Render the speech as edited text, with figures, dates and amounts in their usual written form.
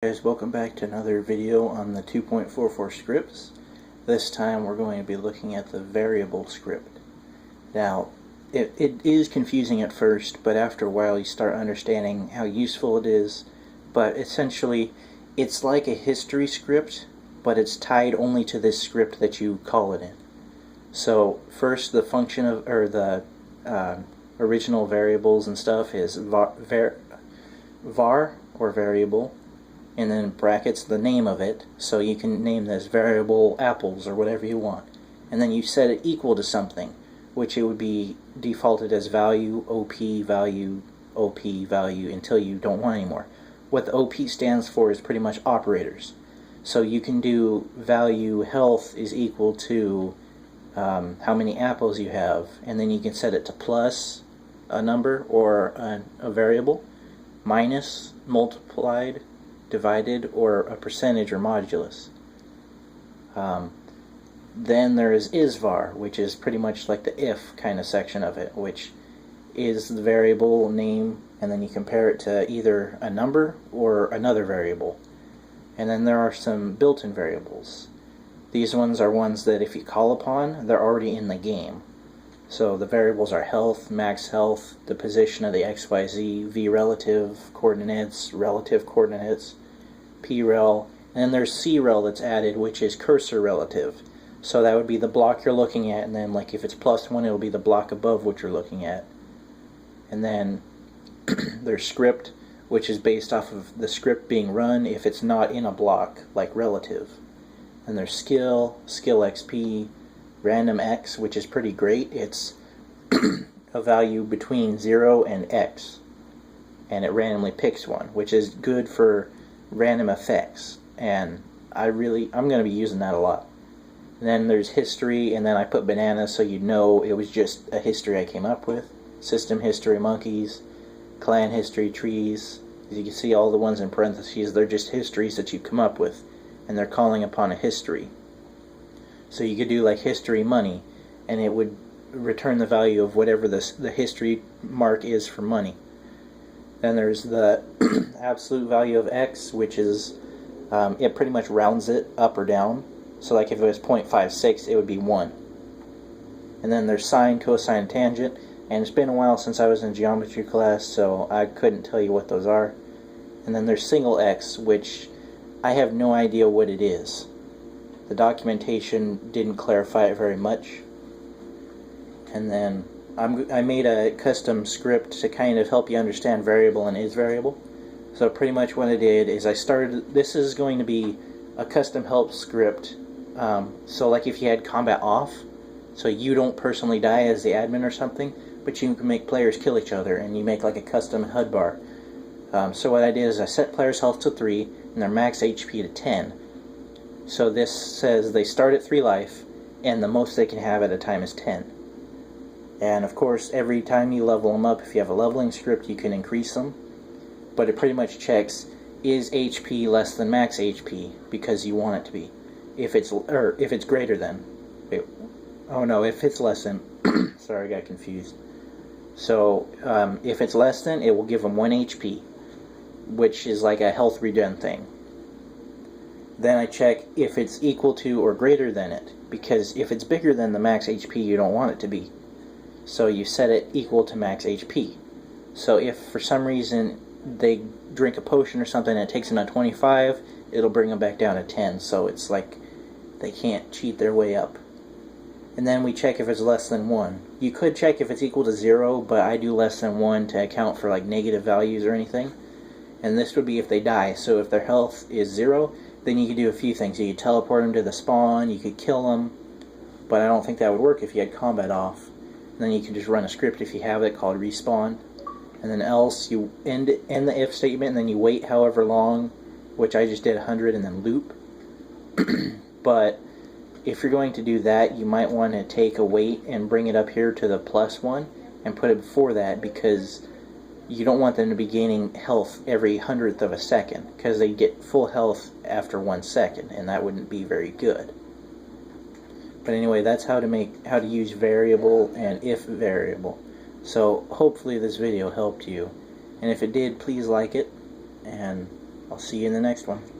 Guys, welcome back to another video on the 2.44 scripts. This time we're going to be looking at the variable script. Now, it is confusing at first, but after a while you start understanding how useful it is. But essentially, it's like a history script, but it's tied only to this script that you call it in. So first, the function of, or the original variables and stuff is var or variable, and then brackets the name of it, so you can name this variable apples or whatever you want. And then you set it equal to something, which it would be defaulted as value, OP, value, OP, value, until you don't want anymore. What the OP stands for is pretty much operators. So you can do value health is equal to how many apples you have, and then you can set it to plus a number or a variable, minus, multiplied, divided, or a percentage or modulus. Then there is var, which is pretty much like the if kind of section of it, which is the variable name, and then you compare it to either a number or another variable. And then there are some built-in variables. These ones are ones that if you call upon, they're already in the game. So the variables are health, max health, the position of the XYZ, V relative coordinates, relative coordinates, P rel, and then there's C rel that's added, which is cursor relative. So that would be the block you're looking at, and then like if it's +1, it'll be the block above what you're looking at. And then there's script, which is based off of the script being run if it's not in a block, like relative. And there's skill XP, random X, which is pretty great. It's a value between 0 and X, and it randomly picks one, which is good for random effects, and I'm going to be using that a lot. And then there's history, and then I put bananas so you know it was just a history I came up with. System history, monkeys, clan history, trees. As you can see, all the ones in parentheses, they're just histories that you come up with, and they're calling upon a history. So you could do like history money, and it would return the value of whatever the history mark is for money. Then there's the absolute value of X, which is, it pretty much rounds it up or down. So like if it was 0.56, it would be 1. And then there's sine, cosine, tangent, and it's been a while since I was in geometry class, so I couldn't tell you what those are. And then there's single X, which I have no idea what it is. The documentation didn't clarify it very much. And then I made a custom script to kind of help you understand variable and is variable. So pretty much what I did is I started, this is going to be a custom help script. So like if you had combat off, so you don't personally die as the admin or something, but you can make players kill each other, and you make like a custom HUD bar. So what I did is I set players' health to 3 and their max HP to 10. So this says they start at 3 life, and the most they can have at a time is 10. And of course, every time you level them up, if you have a leveling script, you can increase them. But it pretty much checks, is HP less than max HP, because you want it to be. If it's greater than. If it's less than. Sorry, I got confused. So if it's less than, it will give them 1 HP, which is like a health regen thing. Then I check if it's equal to or greater than it, because if it's bigger than the max HP, you don't want it to be. So you set it equal to max HP. So if for some reason they drink a potion or something and it takes them to 25, it'll bring them back down to 10. So it's like they can't cheat their way up. And then we check if it's less than 1. You could check if it's equal to 0, but I do less than 1 to account for like negative values or anything. And this would be if they die. So if their health is 0, then you could do a few things. You could teleport them to the spawn, you could kill them, but I don't think that would work if you had combat off. And then you can just run a script if you have it called respawn. And then else you end the if statement, and then you wait however long, which I just did 100, and then loop. But if you're going to do that, you might want to take a wait and bring it up here to the +1 and put it before that, because you don't want them to be gaining health every 100th of a second, because they get full health after 1 second, and that wouldn't be very good. But anyway, that's how to use variable and if variable. So hopefully this video helped you, and if it did, please like it, and I'll see you in the next one.